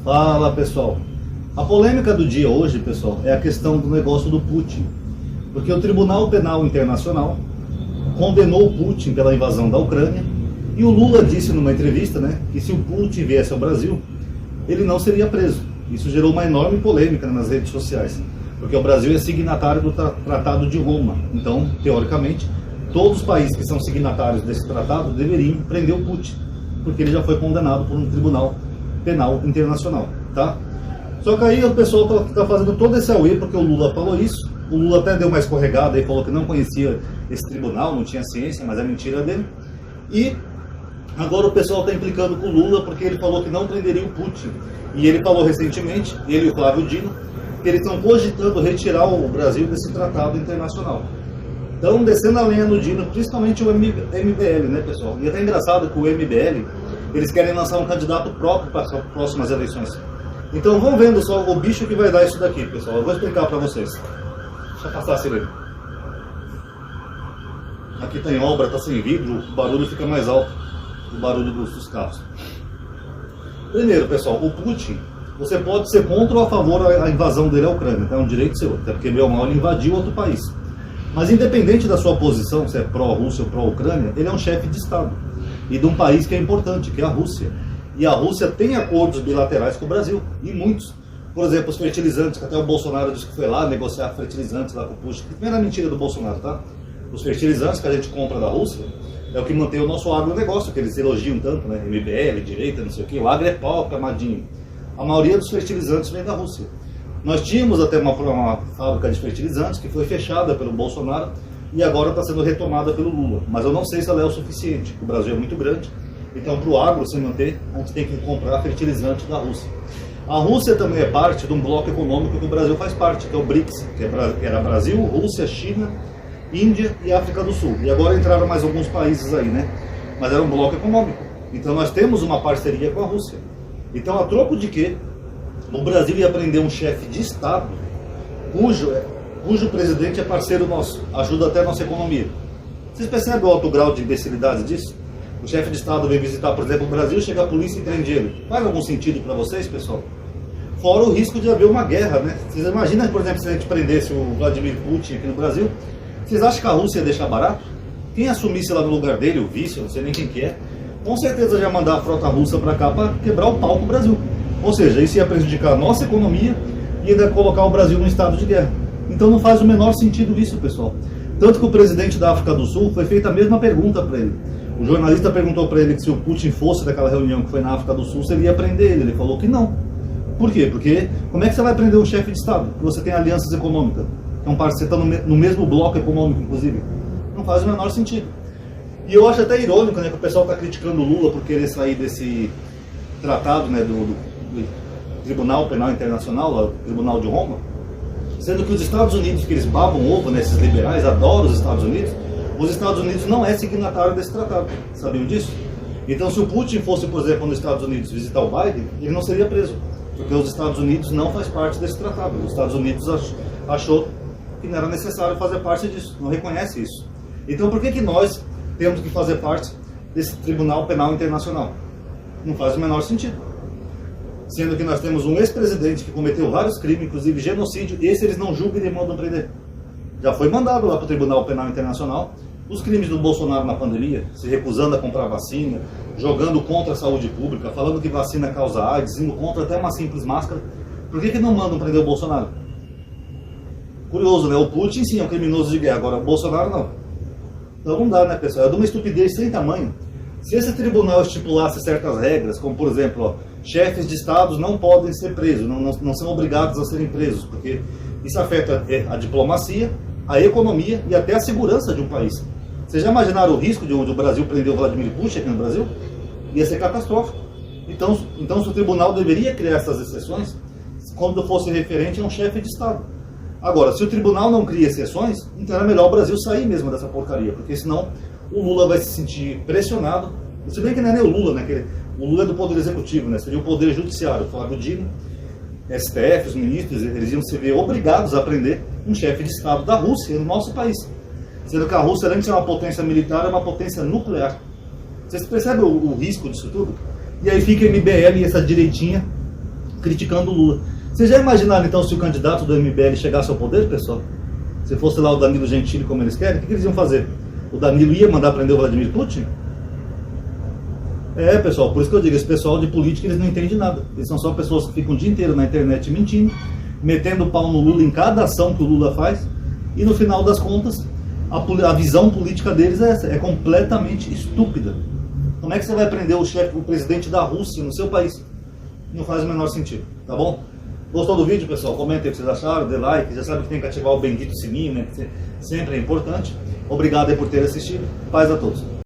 Fala pessoal, a polêmica do dia hoje, pessoal, é a questão do negócio do Putin, porque o Tribunal Penal Internacional condenou o Putin pela invasão da Ucrânia e o Lula disse numa entrevista, que se o Putin viesse ao Brasil, ele não seria preso. Isso gerou uma enorme polêmica nas redes sociais, porque o Brasil é signatário do Tratado de Roma, então, teoricamente, todos os países que são signatários desse tratado deveriam prender o Putin, porque ele já foi condenado por um Tribunal Penal Internacional, tá? Só que aí o pessoal tá fazendo todo esse auê porque o Lula falou isso. O Lula até deu uma escorregada e falou que não conhecia esse tribunal, não tinha ciência, mas é mentira dele. E agora o pessoal está implicando com o Lula porque ele falou que não prenderia o Putin. E ele falou recentemente, ele e o Flávio Dino, que eles estão cogitando retirar o Brasil desse tratado internacional. Então, descendo a lenha no Dino, principalmente o MBL, né, pessoal? E é até engraçado que o MBL, eles querem lançar um candidato próprio para as próximas eleições. Então, vamos vendo só o bicho que vai dar isso daqui, pessoal. Eu vou explicar para vocês. Deixa eu passar a sirene. Aqui tem obra, tá sem vidro, o barulho fica mais alto, o barulho dos carros. Primeiro, pessoal, o Putin, você pode ser contra ou a favor da invasão dele à Ucrânia, é um direito seu, até porque meu mal ele invadiu outro país. Mas independente da sua posição, se é pró-Rússia ou pró-Ucrânia, ele é um chefe de Estado. E de um país que é importante, que é a Rússia. E a Rússia tem acordos bilaterais com o Brasil, e muitos. Por exemplo, os fertilizantes, que até o Bolsonaro disse que foi lá negociar fertilizantes lá com o Putin. Que também era mentira do Bolsonaro, tá? Os fertilizantes que a gente compra da Rússia é o que mantém o nosso agronegócio, que eles elogiam tanto, né? MBL, direita, não sei o quê. O agro é pau, camadinho. A maioria dos fertilizantes vem da Rússia. Nós tínhamos até uma fábrica de fertilizantes que foi fechada pelo Bolsonaro e agora está sendo retomada pelo Lula. Mas eu não sei se ela é o suficiente, o Brasil é muito grande, então para o agro se manter, a gente tem que comprar fertilizante da Rússia. A Rússia também é parte de um bloco econômico que o Brasil faz parte, que é o BRICS, que era Brasil, Rússia, China, Índia e África do Sul. E agora entraram mais alguns países aí, né? Mas era um bloco econômico. Então nós temos uma parceria com a Rússia. Então, a troco de quê? O Brasil ia prender um chefe de Estado cujo presidente é parceiro nosso, ajuda até a nossa economia. Vocês percebem o alto grau de imbecilidade disso? O chefe de Estado vem visitar, por exemplo, o Brasil, chega a polícia e prende ele. Faz algum sentido para vocês, pessoal? Fora o risco de haver uma guerra, né? Vocês imaginam, por exemplo, se a gente prendesse o Vladimir Putin aqui no Brasil? Vocês acham que a Rússia ia deixar barato? Quem assumisse lá no lugar dele, o vice, eu não sei nem quem que é, com certeza já mandar a frota russa para cá para quebrar o pau com o Brasil. Ou seja, isso ia prejudicar a nossa economia e ainda colocar o Brasil num estado de guerra. Então não faz o menor sentido isso, pessoal. Tanto que o presidente da África do Sul foi feita a mesma pergunta para ele. O jornalista perguntou para ele que se o Putin fosse daquela reunião que foi na África do Sul, você ia prender ele. Ele falou que não. Por quê? Porque como é que você vai prender um chefe de Estado? Que você tem alianças econômicas. Então você está no mesmo bloco econômico, inclusive. Não faz o menor sentido. E eu acho até irônico, que o pessoal está criticando o Lula por querer sair desse tratado, do Tribunal Penal Internacional, o Tribunal de Roma, sendo que os Estados Unidos, que eles babam ovo, esses liberais, adoram os Estados Unidos não é signatário desse tratado. Sabiam disso? Então, se o Putin fosse, por exemplo, nos Estados Unidos visitar o Biden, ele não seria preso, porque os Estados Unidos não faz parte desse tratado. Os Estados Unidos achou que não era necessário fazer parte disso, não reconhece isso. Então, por que nós temos que fazer parte desse Tribunal Penal Internacional? Não faz o menor sentido. Sendo que nós temos um ex-presidente que cometeu vários crimes, inclusive genocídio, e esse eles não julgam e nem mandam prender. Já foi mandado lá para o Tribunal Penal Internacional os crimes do Bolsonaro na pandemia, se recusando a comprar vacina, jogando contra a saúde pública, falando que vacina causa AIDS, indo contra até uma simples máscara. Por que não mandam prender o Bolsonaro? Curioso, né? O Putin sim é um criminoso de guerra, agora o Bolsonaro não. Então não dá, né, pessoal? É de uma estupidez sem tamanho. Se esse tribunal estipulasse certas regras, como por exemplo, chefes de estados não podem ser presos, não são obrigados a serem presos, porque isso afeta a diplomacia, a economia e até a segurança de um país. Vocês já imaginaram o risco de o Brasil prender o Vladimir Putin aqui no Brasil? Ia ser catastrófico. Então se o tribunal deveria criar essas exceções, quando fosse referente a um chefe de estado. Agora, se o tribunal não cria exceções, então era melhor o Brasil sair mesmo dessa porcaria, porque senão o Lula vai se sentir pressionado. Se bem que não é nem o Lula, né? O Lula é do Poder Executivo, né? Seria o Poder Judiciário, o Flávio Dino, STF, os ministros, eles iam se ver obrigados a prender um chefe de Estado da Rússia no nosso país. Sendo que a Rússia, além de ser uma potência militar, é uma potência nuclear. Vocês percebem o risco disso tudo? E aí fica a MBL e essa direitinha criticando o Lula. Vocês já imaginaram então se o candidato do MBL chegasse ao poder, pessoal? Se fosse lá o Danilo Gentili como eles querem, o que eles iam fazer? O Danilo ia mandar prender o Vladimir Putin? É, pessoal, por isso que eu digo, esse pessoal de política, eles não entendem nada. Eles são só pessoas que ficam o dia inteiro na internet mentindo, metendo o pau no Lula em cada ação que o Lula faz, e no final das contas, a visão política deles é essa, é completamente estúpida. Como é que você vai prender o presidente da Rússia no seu país? Não faz o menor sentido, tá bom? Gostou do vídeo, pessoal? Comentem o que vocês acharam, dê like, já sabe que tem que ativar o bendito sininho, né? Que sempre é importante. Obrigado aí por ter assistido. Paz a todos.